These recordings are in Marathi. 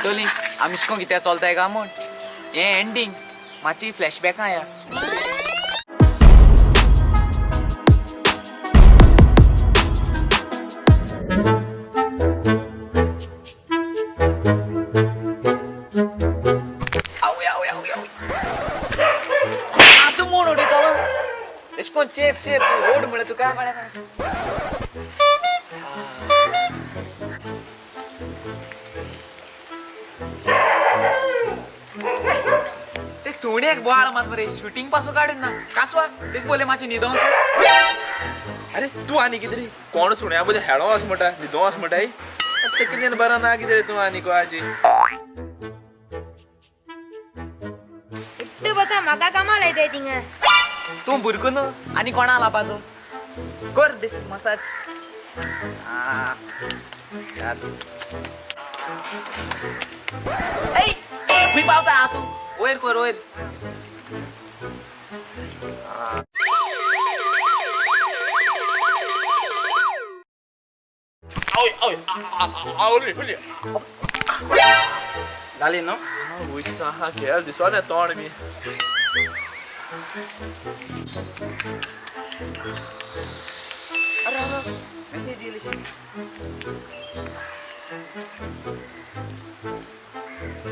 म्हणटली आमी शिको कित्याक चलताय काय म्हण हे एंडींग मातशी फ्लॅशबॅक आया आता म्हण उडयतलो एश कोन चेप चेप ओड म्हळ्यार तुका ते सोन्याक बोवाळ मात मरे शूटिंग पासून काडून ना कासवा तेच बोले मातशें न्हिदो अरे तू आनी कितें रे कोण सुण्या बद्दल हेळो आस म्हणटा न्हिदो आस म्हणटाय ते कितें बरा ना कितें रे तूं आनी कोणाची इट्टू बसा म्हाका कामां लायताय थिंगा तूं भुरगो न्हू आनी कोणा लावपाचो कर दिस मसाज खंय पावता हा तूं वयर कर वयर जाली न्हू वयसा हा खेळ दिसो ना तोंड बी अरे मेसेज येयली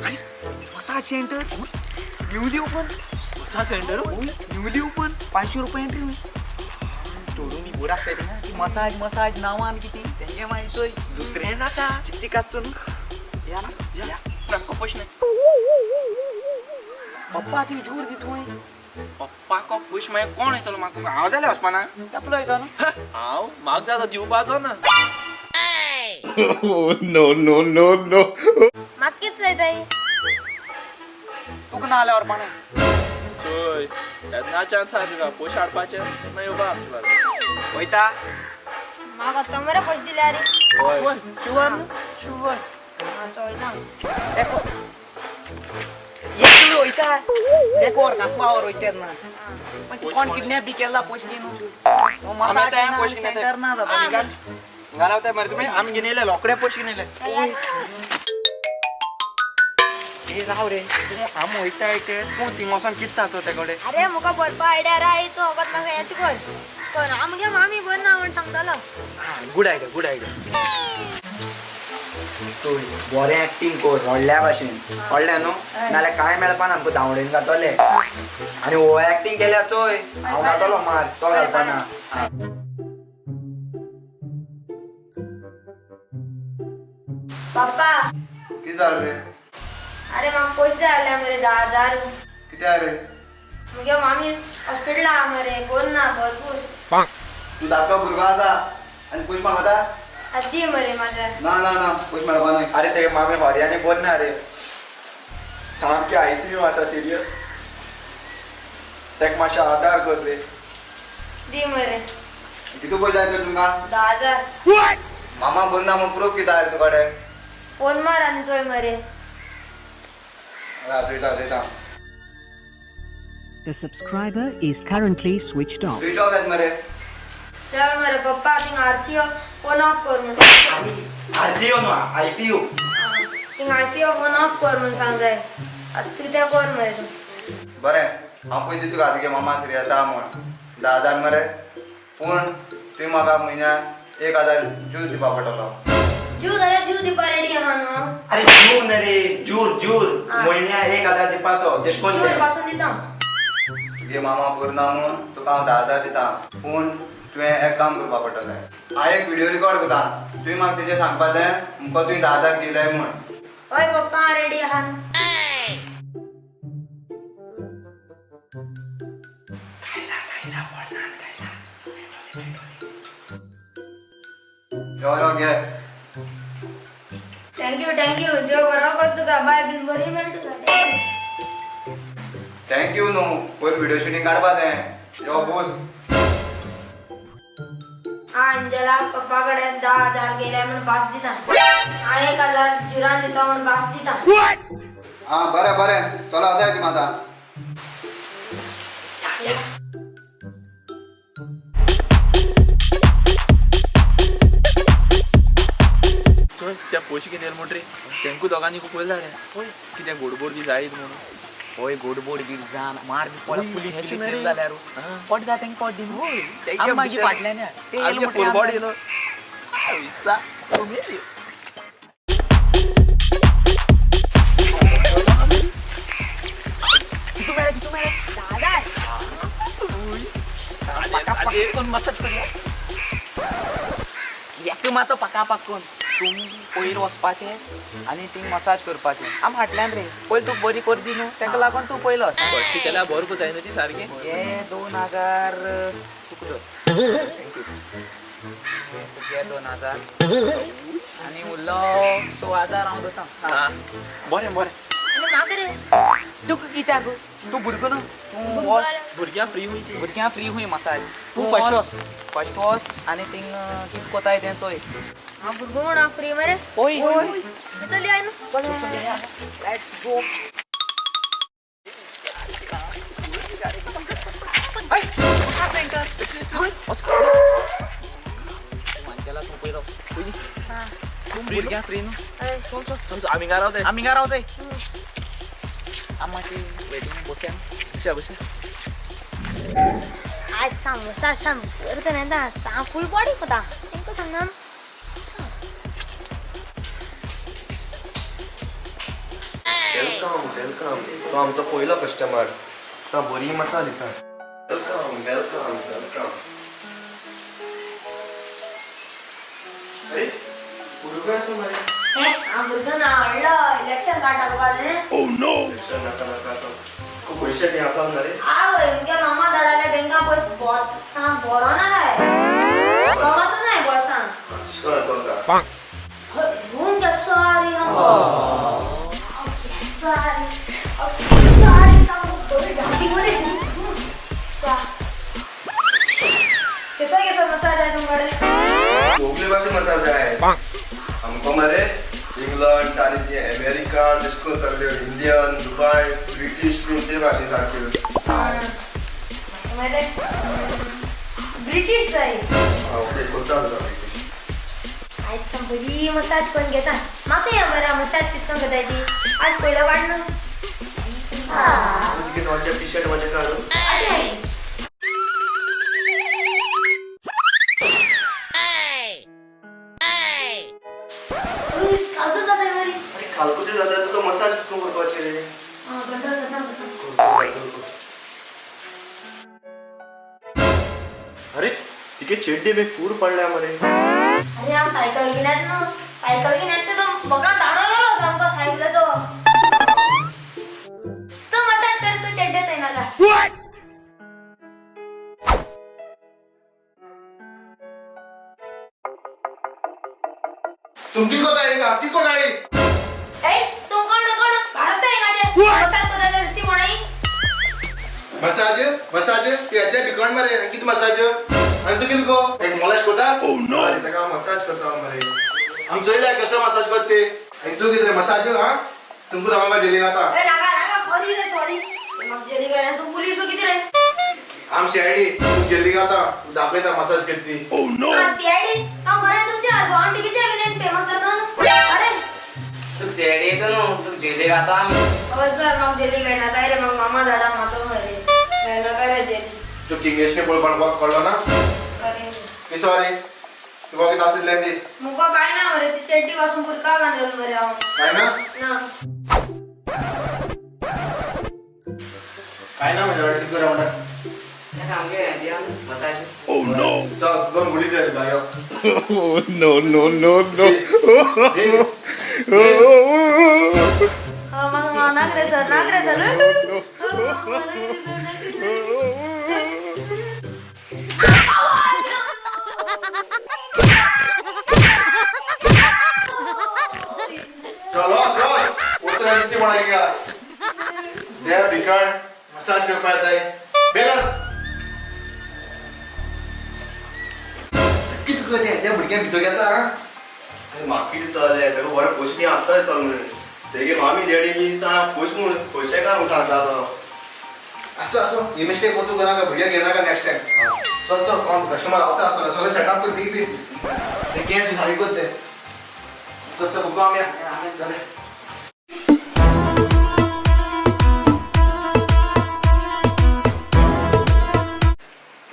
अरे massage centre newly open massage centre newly open 500 रुपये एंट्री तोडून बोर आसताय ना की मसाज मसाज नांवान किती तेंगे माहिती दुसरें जाता चिकचिक आसतो न्हू या ना या तांकां पयशे पप्पा ती जोर दितोय पप्पा को पुश मागीर कोण येतलो म्हाका हांव जाल्यार वचपाना आपलो येता न्हू हांव म्हाका जाता दिवपाचो ना no, no, no, no. म्हाका कित जायताय तुका ना जाल्यार व्हरपाना चोय केन्ना चान्स आहा तुका पयशे हाडपाचे मागीर येवपा आमचे बाजू वयता म्हाका तो मरे पयशे दिल्या रे वय शुवर न्हू शुवर चोयना देखो ये तू वयता देखो कासवावर वयतात ना पण कोण किडनॅप बी केला पयशे दिवन मसाज पयशे सेंटर ना जाता घालवताय मरे तुमी आमी घेवन येयले रोकडे पयशे घेवन येयले हे राव रे आमी वयताय ते तूं थिंग वचोन कितें जाता ते कडेन अरे म्हाका भरपा आयडिया राय तो वगत म्हाका येता कर पण आमगे मामी बरी ना म्हण सांगतालो गुड आयडिया तूं बरें एक्टींग कर व्हडल्या भाशेन व्हडल्या न्हू नाल्यार कांय मेळपाना आमकां धांवडेन जातले आनी ओवर एक्टींग केल्यार चोय हांव घातलो मार तो घालपाना पप्पा किती झालं रे अरे म्हाका पयशे जाय आसले मरे 10,000 किती आहे रे मुगे मामी हॉस्पिटल आहा मरे कोण ना भरपूर तू धाकटो भुरगो आसा आनी पयशे मागता दी मरे म्हाका ना पयशे मेळपा ना अरे ते मामी हरयानी बरी ना रे सामकी आयसीयू आसा सिरियस तेका मातशें आदार कर रे दी मरे कितू पयशे जाय तर तुमकां 10,000 मामा बरी ना मग प्रूफ किती आहे रे तुकडे फोन मार आनी चोय मरे दाखयता The subscriber is currently switched off. Switch off आहेत मरे चल मरे पप्पा थिंग आरसीओ फोन ऑफ कर म्हण आयसीयू न्हू ICU thing RCO phone of कर म्हण सांग जाय आतां तूं तें कर मरे तूं बरें हांव पळय तुका तुगे मामा सिरियस आहा म्हण 10,000 मरे पूण तुवें म्हाका म्हयन्याक 1,000 ज्यूस दिवपा पडटलो जीव जाल्यार जीव दिवपा रेडी आहा न्हू अरे जूर न्ही रे जूर म्हयन्या 1,000 दिवपाचो तेश कोन जीव पासून दिता तुगे मामा बरो ना म्हूण तुका हांव 10,000 दिता पूण तुवें एक काम करपा पडटलें हांव एक व्हिडिओ रिकॉर्ड करता तुवें म्हाका तेजें सांगपाचें तुमकां तुवें 10,000 दिले म्हूण हय पप्पा हांव रेडी आहा न्हू यो घे थँक्यू देव बरो कर तुका बाय बीन बरी मेळ तुका थँक्यू न्हू पयर व्हिडिओ शूटिंग काडपा जाय यो बोस अंजला पप्पा कडेन 10,000 गेले म्हण पास दिता हांव 1,000 जुरान दिता म्हण पास दिता हां बरें चलो आसा ती माता त्या पयशे कितें म्हण रे तेंकू दोगांनी खूब पयले धाडल्या कितें गोडबोड बी जायत म्हणून होय गोडबोड बीड जाण मार बी पडला पुलीस हेच बिलीस मरे. येवन जाल्यार पट जा तेंक पट दिन आमी मागीर फाटल्यान या. ते येयले आमगे म्हणटा पोरबोड आमकां. येलो विसा कितू मेळ्ळे दादा कोण मसाज करूया एक मातो पाका पाकोन तुमी पयर वचपाचें आनी थिंग मसाज करपाचें आम फाटल्यान रे पयलीं तूं बरी कर दी न्हू तेका लागून तूं पयलो फस्ट केल्यार बरो कोताय न्ही ती सारकी हे 2000 तुका धर तुगे 2000 आनी उरलो 6000 हांव दोता हा बरें बरें आनी म्हाका रे तुका कित्याक तूं भुरगो न्हू तूं वच भुरग्यां फ्री हुई भुरग्यां फ्री हुंय मसाज तूं फस्ट फस्ट वच आनी थिंग कितें कोताय तें चोय हांव भुरगो म्हूण हांव फ्री मरे ओय चली आय न्हू लेट्स गो मसाज सेंटर मंचाला तूं पयलो तूं भुरग्यां फ्री न्हू चल चल चल आमी घरा रावताय आमी घरा रावताय आमाची वेडिंग बसया बशा बशा आज सामोसा सांग करता नाही सांग फुल बॉडी होता तेंका सांगना वेलकम वेलकम तो आमचो पयलो कस्टमर सा बरी मसाज दिता वेलकम वेलकम वेलकम अरे भुरगो आसा मरे हे हांव भुरगो ना व्हडलो इलेक्शन काडटाक पावलें टेन्शन नाका नाका आसा खूब पयशे बी आसा मरे आवय मुगे मामा धाडले बँका पयस सांग बरो ना काय कमास नाही बोल सांग शिकवण चलता रूम के सॉरी सॉरी सांग बरी ढाकी मध्ये कैसा कैसा मसाज आहे तुमकडे सगळे भाशे मसाज आहे आमकां मरे इंग्लंड आनी ते अमेरिका तशें करून सगळे इंडियन दुबय ब्रिटीश बी ते भाशे सारक्यो मध्ये ब्रिटिश जाय ओके करता तुका आज सांग बरी मसाज करून घेता म्हाका या बरा मसाज कितको करता ती आज पयला वाडणं तुगे नॉचे टी शर्ट माझे काढू अरे खालकुते जाता तुका मसाज कितको करपाचे रे अरे तिके चेड्डे बे फूर पडल्या मरे अरे हांव सायकल घेण्यात न्हू सायकल घेण्यात तो बघा धाडो गेलो सामको सायकलाचो तो मसाज कर तू चड्डेच आहे नाका तुमकी कोता येगा की कोणाई ए तू कोण कोण भारत आहे गाजे मसाज करता दिसती कोणाई मसाज मसाज ते अद्या बिकॉन मरे किती मसाज आणि तू किती गो एक मोलाश कोता अरे तका मसाज करता मरे हम चोयला कसं मसाज करते आणि तू किती मसाज हां तुमको दवांगा दिली आता ए नागा नागा सॉरी मग जेली गया तू पुलिस हो किती रे हम सीआईडी तू जल्दी गाता तू दाखवता मसाज करती हां सीआयडी हां बरे तुमच्या बॉन्ड किती आहे फेमस करतो अरे तू सेडी येतो न्हू तू जेले गाता आमी अबे सर मग जेली गया ना काय रे मग मामा दादा मातो मरे काय ना काय रे जेली तू किंगेशने बोल पण कळलो ना अरे की सॉरी तू बाकी तास लेंदी मुका काय ना मरे ती चड्डी वासून बुरका घालून मरे हांव काय ना ना काय ना माझ्या किती करा म्हणा आमगे दिया मसाज चल दोन गुडी दे बायो मग नागरे सर चलो सस उतरा दिसती म्हणायला द्या बिकड मसाज करपा येताय बेलस किती तुका त्या भुरग्या भितर घेता अरे म्हाका कितें चलले तेका बरें पयशे आसताय चल म्हणून तेगे मामी डॅडी मी सांग पयशे म्हणून पयशे काय म्हणून सांगता तो असं असं ही मिस्टेक होतो का नाका भुरग्याक घेना का नेक्स्ट टाइम चल चल कोण कस्टमर आवता आसतलो सगळे सेटअप कर बेगी ते केस बी सारकी करते चल चल तुका आम्ही चले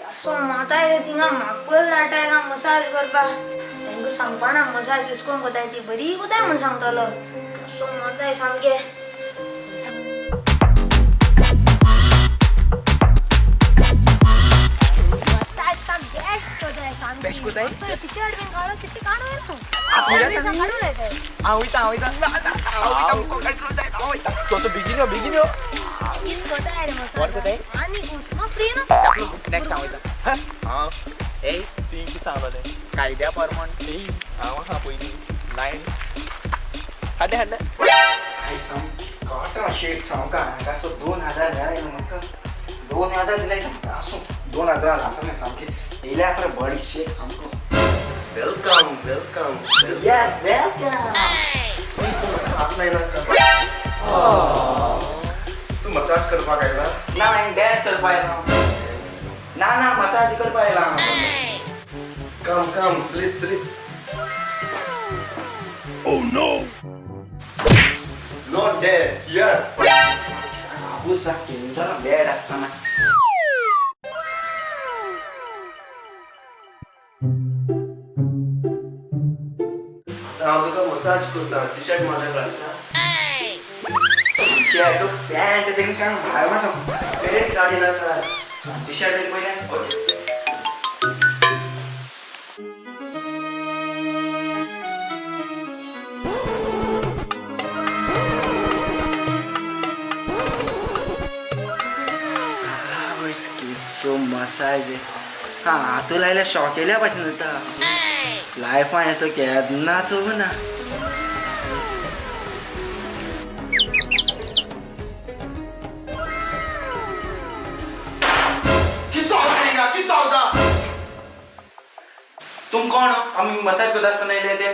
असो माता आहे तिंगा मापल नाटाय हा मसाज करपा तांकां सांगपा ना मसाज यूज करून कोताय ती बरी कोताय म्हणून सांगतालो कसो माताय सामके बेस्ट कोताय टी-शर्ट बीन काढो किती काढू रे तू काढू चोचो बिगिन यो इन कोताय रे मसाज वर कोताय? आणि घुसमा फ्री ना नेक्स्ट आवयता ए ती की सांगले कायद्या परमण ए हा पयली लाईन हाडे आई सामकी काटा शेक सामका कसो 2000 मेळ्ळे म्हाका 2000 दिले सामका असो 2000 आता मी सामकी येयल्या पर बडी शेक सामको वेलकम वेलकम यस वेलकम हात नाही ना तू मसाज करपाक आयला ना हांवें डॅन्स करपा येना ना मसाज करपा येला come come sleep sleep not there here आबूसा किंडर बॅड असताना हांव तुका मसाज करता टी-शर्ट माझ्या घालता शर्ट पॅन्ट तेंका भायर मारता पेरेंट गाडी नाका टी-शर्ट एक पयल्या सो मसाज हा हातू लायल्या शॉक येयल्या भाशेन जाता लायफान असो केन्नाच ना की सौदा तुम कोण हो? आम्ही मसाज करत असताना येयले ते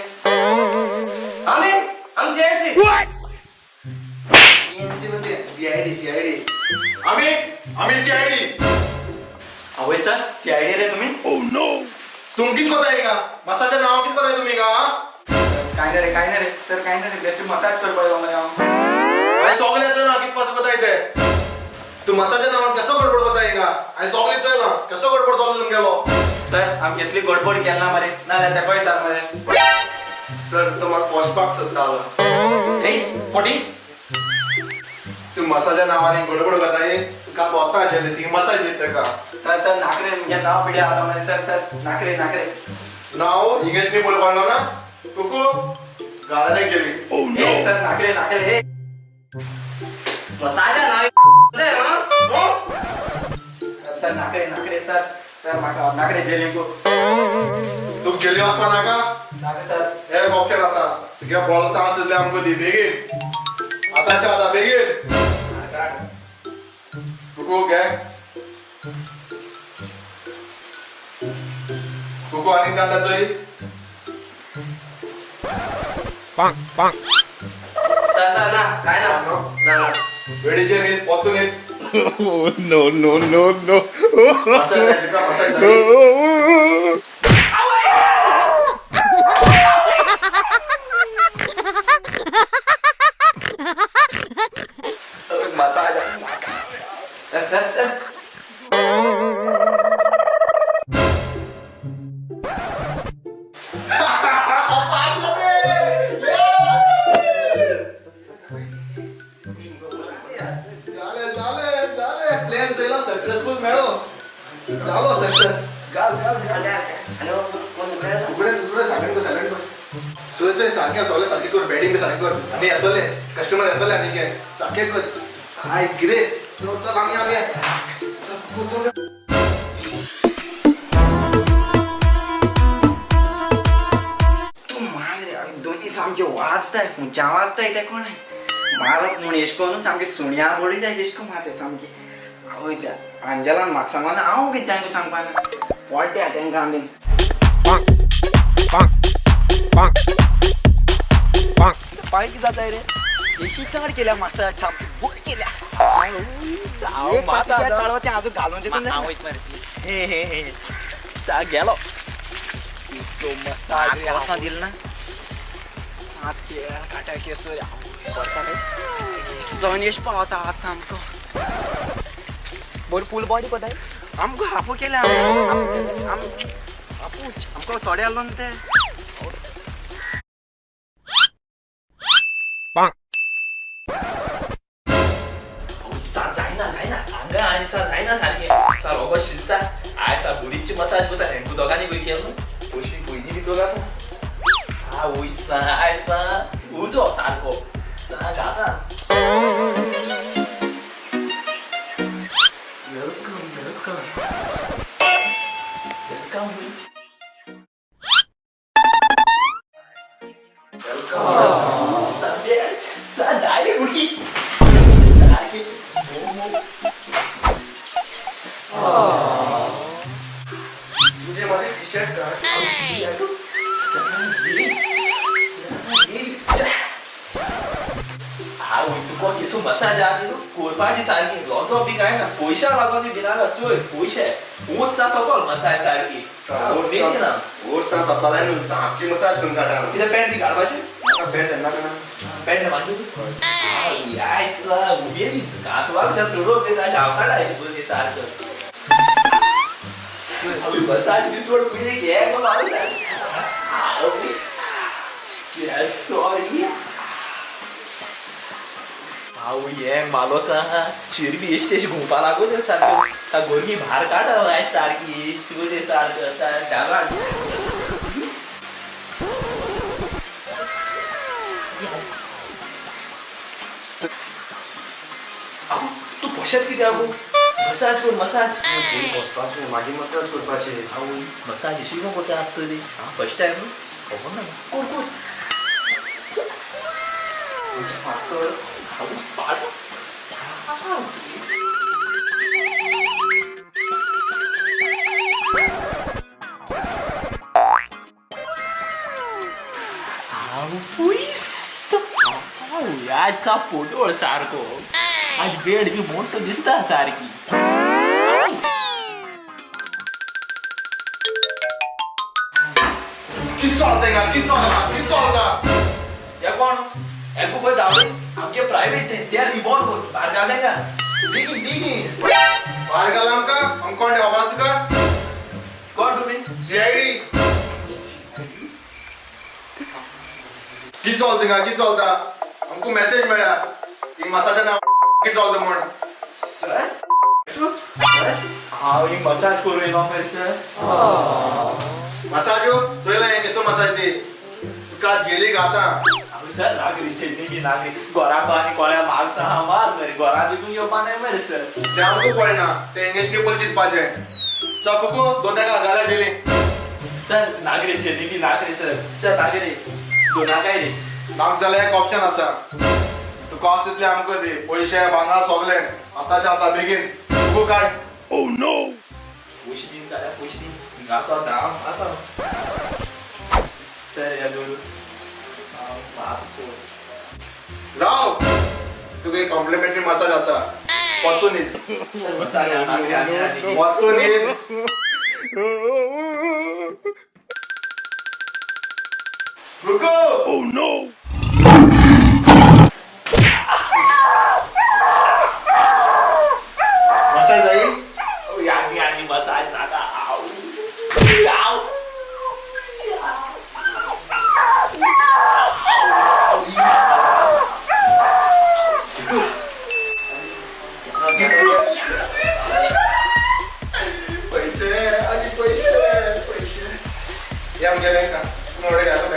आम्ही सीआयसी एनसी मध्ये सीआयडी आम्ही सीआयडी आवय सर सीआयडी रे तुम्ही तुम कित कोताय का मसाजच्या नाव कित कोताय तुम्ही का काय नाही रे सर काय नाही रे बेस्ट मसाज करपा येलो मरे हांव आय सगळ्याचं ना कित पास कोताय ते तू मसाजच्या नावान कसो गडबड कोताय का आय सगळेच ना कसो गडबड चालू तुमगेलो सर आमी कसली गडबड केलना मरे नाल्यार ते पळय सर मरे सर तो मला पोचपाक सोदता आलो ए 40 तू मसाजच्या नावाने गडबड कोताय तुका पोता जेले ती मसाज दिता का सर नाकरे मुगे नाव पिड्या आता मरे सर नाकरे नाव इंग्लिशने बोल पालो ना कुकू गालाने गेली ए सर नाकरे मसाजा नाव दे सर नाकरे सर माका नाकरे जेली को तुक जेली वचपा नाका नाकरे सर एक ऑप्शन आसा तुगे बॉल चान्स दिले आमकां दी बेगीन आतांच्या आतां बेगीन कुकू घे कुकू आनी दादा चोय सर ना काय ना वेडीचे नीट पोतू नीट no. मसाज जाय तुका मसाज जाय मसाज प्लेन चयला सक्सेसफुल मेळो जालो सक्सेस गाल उगडे सायलेंट कर चोय सारखे सगळे सारखे कर बॅटिंग बी सारखे कर आनी येतले कस्टमर येतले आनी के सारखे कर हाय ग्रेस चल आमी चल तू मान रे हांवें दोनी सामके वाजताय खंयच्या वाजताय ते कोण मारप म्हूण एश कोन्न सामके सुण्या पडी जाय तेश कोन माते सामके आवय त्या अंजलान म्हाका सांगना हांव कितें तांकां सांगपाना पड्ड्या तांकां आमी पाय किती जाताय रे एशी चड केल्या मासा छाप बोट केल्या एक पाती काय टाळवा ते अजून घालून देतो ना हे सा गेलो सो मसाज रे असा दिल ना तेल काटा केसो रे सन यश पावता आज सामको बरं फुल बॉडी कोताय आमको हाफो केले आमको थोडे आलो ना ते जायना हांगा आनी जायना सारखें सा रोगो शिजता आय सा बुडीची मसाज करता हेंकू दोगांनी बी केलो पयशी पयलीं बी दोगा वयसा आय सा उजो सारको सा घाता वेलकम वेलकम वेलकम हुई सा डायरेक्ट उडकी सारखी तुझे माझे टी शर्ट का तुका किसू मसाज आदी कोरपाची सारखी रोजो बी काय ना पयशा लागून बी दिना चोय पयशे ऊच सा सकल मसाज सारखी ओरमेची ना और सा सकाळी न्हू सामकी मसाज करून काढा कितें पॅन्ट बी काडपाचें म्हाका पॅन्ट येना करना पॅन्ट मागीर यायसला उबेली कासवाल का चुडो बी काय जाव काढायची बरी सारखं अभी मसाज बी सोड पयली घे गो माणूस सॉरी हांव हे मालो सा चिरबी इश्ट तेशी घुंवपा लागून सारको ता गोरगी भार काड आयज सारकी चुले सारको डाबा तू पोशात किती आगो मसाज कर मसाज बसपाचें मागीर मसाज करपाचें आवय मसाज अशी नको ते आसतली फर्स्ट टायम खबर ना कोण कोण फाकर हाऊ स्पार्ट आजचा फोटो सारको आज बेड बी मोठो दिसता सारखी किती चलता या कोण एको पळय धावले आमचे प्रायव्हेट ते आर बी बॉल कोण भार घाले का बेगीन भायर घाल आमकां कोण खबर आसा तुका कोण तुम्ही सीआयडी किती चलता आमकां मेसेज मेळ्ळा हिंग मसाजा नांव किती चलता म्हण सर हांव ही मसाज करू येलो मरे सर मसाज चोयला हें केसो मसाज ती तुका जेली घाता हांव सर नागरी चेन्नी बी नागरी घोराक आनी कोण्या माग सहा मार मरे घोरा देखून येवपा नाय मरे सर तें आमकां कळना तें इंग्लीश पेपर चिंतपाचें चकुकू दोन घाला जेली सर नागरी चेन्नी बी नागरी सर नागरी दोनाकाय रे नाक जाल्यार एक ऑप्शन आसा तुका आसा तितलें आमकां दी पयशे भांगर सगळें आतांच्या आतां बेगीन तुका काड पयशे दिन जाल्यार पयशे दिन हिंगाचो दाम आता सर या दोन राव तुका एक कॉम्प्लिमेंटरी मसाज आसा परतून न्हीद मसाज नागरी आनी परतून न्हीद रुको मसाज जाई यानी मसाज नाका आऊ आऊ पैसे या आमच्या बँका एवढे घालून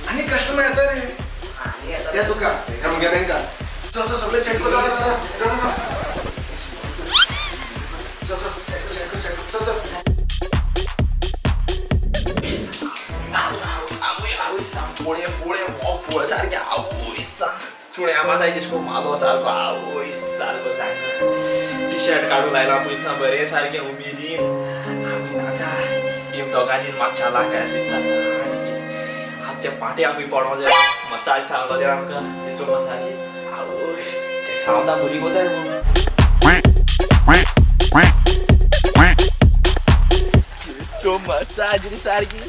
आणि कस्टमर येतात रे त्या तुका या आमच्या बँका सगळे सेट कर सारखे आवयसा सुण्या माताय दिसको मालो सारको आवयसारको जायना टी शर्ट काढून लायला पयसा बरे सारखे उमेदीन आमी नाका एक दोगांनी मागच्या लागायला दिसता सारकी हातच्या पाटे आमी पडो जाय मसाज सांगलो ते आमकां दिसो मसाजी आवय तेक सांगता बरी कोताय सो मसाज रे सारकी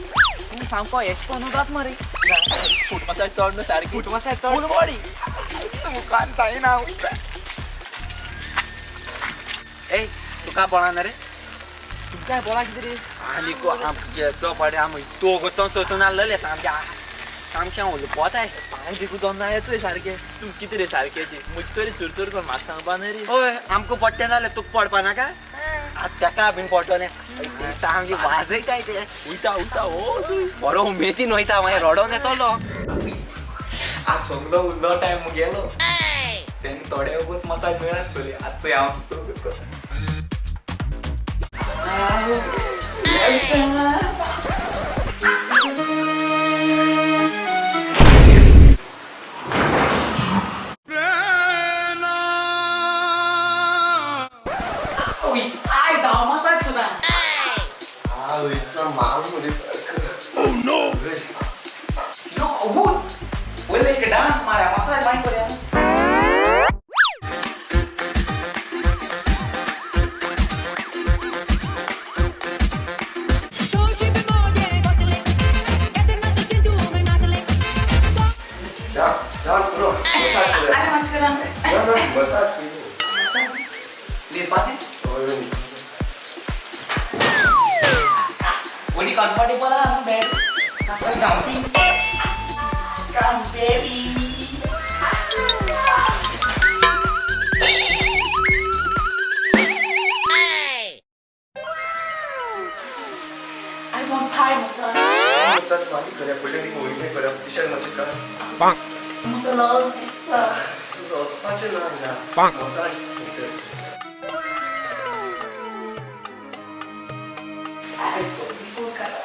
तू सामको एश पण उदात मरे फूट मसाज चढणं सारखी फूट मसाज चढ. फुल बॉडी मुखान जाईना ए तू का पळणार रे तू काय बोला किती रे आणि को आमचे सोपाडे आम्ही तो गोचन सोसून आलेले सामक्या होल पोत आहे पाय देखू दोन यायचोय सारखे तू किती रे सारख्याची मुझी तरी चुरचुर कर म्हाका सांगपा नाही रे होय आमको पट्टे झाले तुक पडपा ना का आज त्याका बीन पटोने सामकी वाजयत आहे ते उलटा उलटा हो सुई बरो मेथीन वयता मागीर रडोन येतलो आज सगळं उल्लो टाइम गेलो त्यांनी थोडे वगत मसाज मिळासतले आजचो हांव कितें करता आय जाऊ मसाज तुला यो अबून बोले एक डान्स मारा मसाज माई करूया डान्स करो मसाज करो अरे मंच करा मसाज निर्वाचित When you comfortable on bed, after jumping, come baby. I want Thai massage. Massage बाकी करे पहिले मी होई नाही करे टी-शर्ट मध्ये कर Maka loves this stuff. रोज पाचे ना massage I so people kata.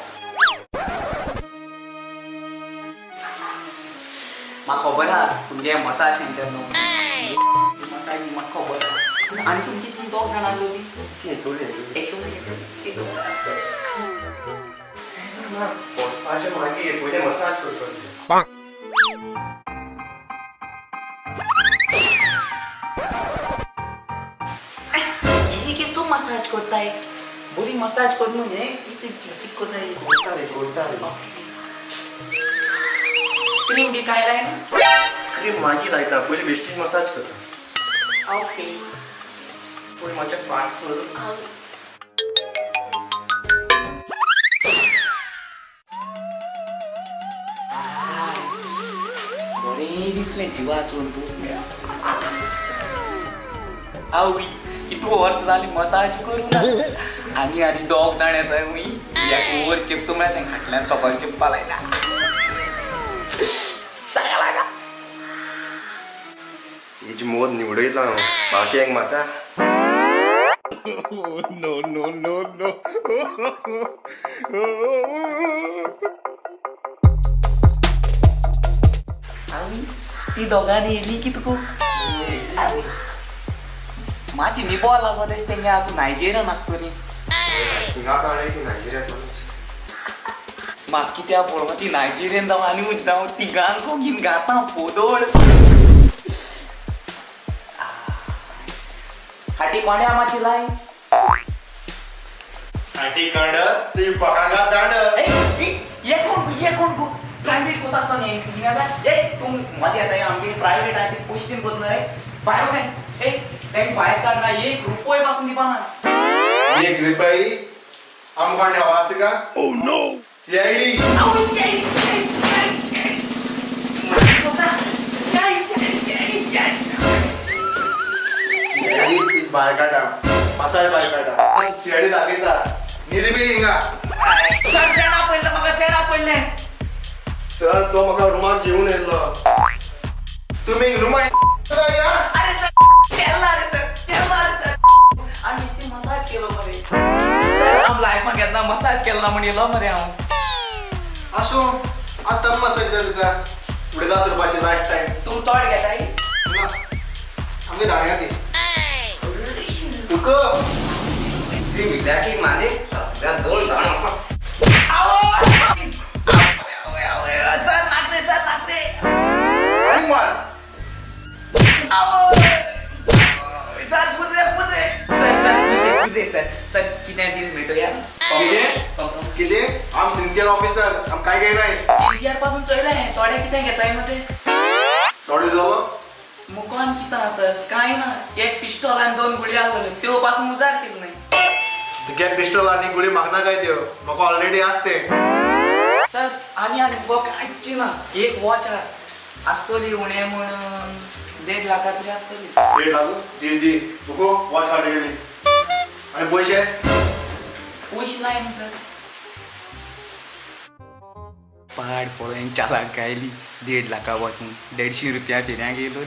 Makobara, punya massage center no. Massage makobara. आणि तुमची ती दोघ जण आली होती ते तोले एक बॉस पाचे मागे पहिले मसाज करतो ही सो मसाज करताय बरी मसाज करून हे इथे चिकचिक करताय गोलता रे क्रीम बी काय राय क्रीम मागे लायता पहिले वेस्टिंग मसाज करतो ओके पहिले माझ्या पाठ करू बरे दिसले जीवा असून तूच आवडी की तू वर्ष झाली मसाज करू ना आणि दोग जाण येत मी एक वर चिपतो मला त्या खाटल्यान सकाळी चिप्पा लायला हिची मोद निवडयता बाकी एक माता ती दोघांनी येली की तुको माझी निभवा लागत असते तू नायजेरियन असतो नी हिंगा काढाय की नायजेरिया समज माग कित्या पळोवं ती नायजेरियन जावं आनी जावं ती गान कोगीन गाता फोदोळ हाटी कोण्या माची लाय हाटी कांड ती पकांगा दांड ये कोण गो प्रायव्हेट कोत असतो नी सिंगाला ए तू मध्ये आता आमगे प्रायव्हेट आहे ते पुष्टीन कोत नाही बाहेर सांग ए तें बाहेर काढना एक रुपये पासून दिपाना एक रुपये हम कांड हवा से का ओह नो सीआईडी सीआईडी बाहेर काढा मसाज बाहेर काढा सीआईडी दाखवता निधी बी हिंगा सर तेडा पडले सर तो म्हाका रुमाक घेऊन येयलो तुम्ही रुमा या अरे सर केला रे सर आम्ही नुसती मसाज केलो मरे सर आम लाईफ मा घेतला मसाज केला म्हण येलो मरे हांव असो आता मसाज जाल का उडगा सरपाची लाईफ टाइम तू चढ घेताय आम्ही धाड्या ती तुका ती विद्यार्थी माझे दोन दाण सर नाकरे आणि मार सर पुरे सर रे सर सर किती दिन भेटूया किती आम सिन्सियर ऑफिसर आम काय काही नाही सिन्सियर पासून चढलाय थोड्या किती घेताय मध्ये चढ झालो मुकोन किता सर काय ना एक पिस्टॉल आणि 2 गुळी आलेले त्यो पासून उजार केलं नाही तिके पिस्टल आणि गुळी मागना काय देव म्हाका ऑलरेडी असते सर आणि मुको कायची ना एक वॉच असतली उणे म्हणून 1.5 लाखातली असतली हे लागू दी तुको वॉच काढ गेली आणि पैसे पैसे नाही ना सर पहाड पळून चालाक गायली 1.5 लाखा वाटून 150 रुपया फिऱ्या गेलो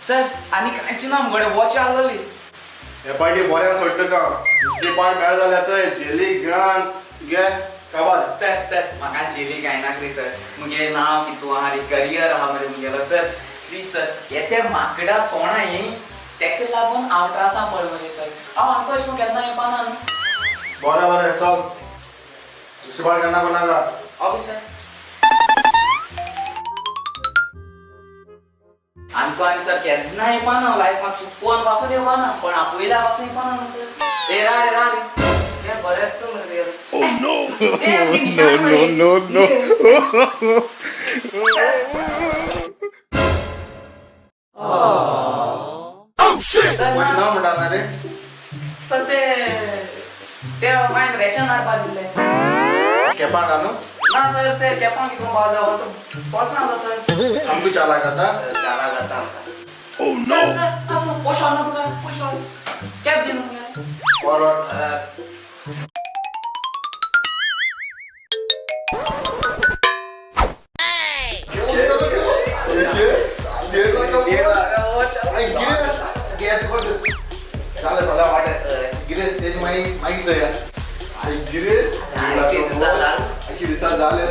सर आणि कायची ना मगडे वॉच आलेली हे पार्टी बऱ्या सोडतं का दुसरी पार्ट मेळ जाल्याचं जेली गन घे काबाल सर सर म्हाका जेली गायनाक रे सर मुगे नाव कितू आहा रे करियर आहा मरे मुगेलो सर प्लीज सर येते माकडा तोणा ये तेका लागून हांव त्रासा पड मरे सर हांव आमकां अशें केन्ना येवपाना न्हू बरं चल दुसरी पार्ट करना कोणाका ओके सर आमकां आनी सर केन्ना येवपाना लायफान चुकोवन पासून येवपाना पण आपयल्या पासून येवपाना न्हू सर ए रा रे हे बरें आसता मरे ते ओह नो नो वॉच नाव म्हणटा ना रे सर ते मागीर रेशन हाडपा दिल्ले केपां घालू ना सर ते केपां घेवन पावले पोचना आलो सर आमकां चालाक आता जाला जाता सर सर कसं पोशाव ना तुका पोशाव कॅब दिन मगे फॉरवर्ड गिरेस तेज माहीत या गिरेस अशी दिसा झाले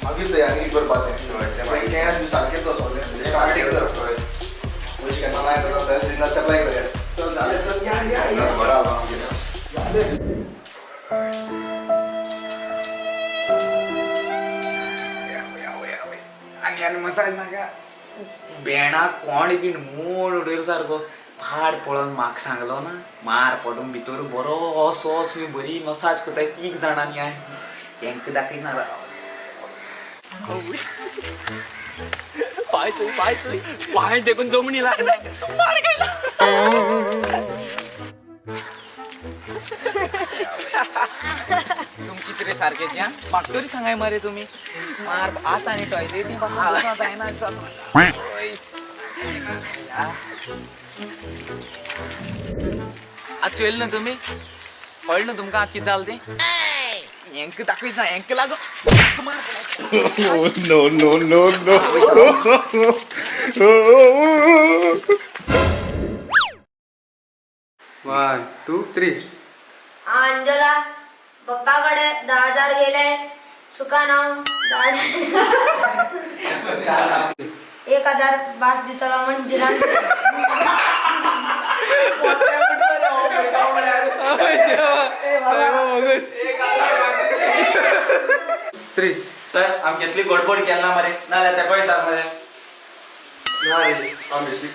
मागीच या आणि करपाचे मागीर कॅश बी सारकेच असो स्टार्टिंग करतोय पयशे केन्ना नाही तर बिझनेस सप्लाय करूया चल झाले चल या बरा आणि मसाज नाका बेणा कोण बीन मोड उडयलो सारको फाड पळोवन म्हाका सांगलो ना मार पडून भितर बरो असो मी बरी मसाज करताय 3 जाणांनी आनी हेंका दाखयना पाय देखून जमणी लागना मार तुमची तरी सारखेच या म्हाका तरी सांगाय मरे तुम्ही मार आता आणि टॉयलेटी पासून जायना आज चोयल ना तुम्ही कळलं ना तुमका किती चालते हेंक दाखवीत ना हेंक लागो One, two, three. अंजला पप्पाकडे 10,000 गेले सुका नाव 1,000 बास दितलो म्हणजे Three. सर आमची असली गडबड केला ना मरे नाल्या त्या पैसा मरे नाही आम बेसली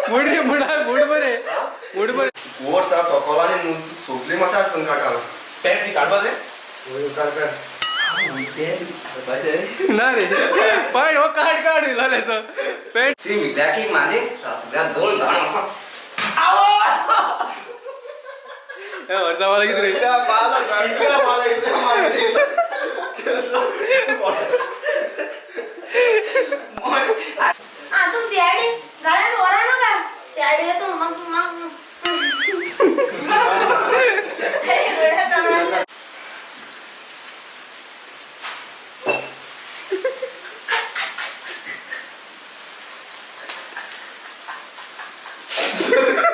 मुड बरे वोट्स आ सोकोलानी सोपली मसाज पण काटा पॅन्ट बी काढपाचे ना रे पण हो काढ लाले सर पेंट ती विद्यार्थी माझे रात्रीला 2 दाण वर्षा मला किती रे तुम सीआयडी गाड्या वरा नका सीआयडी येतो मग Ha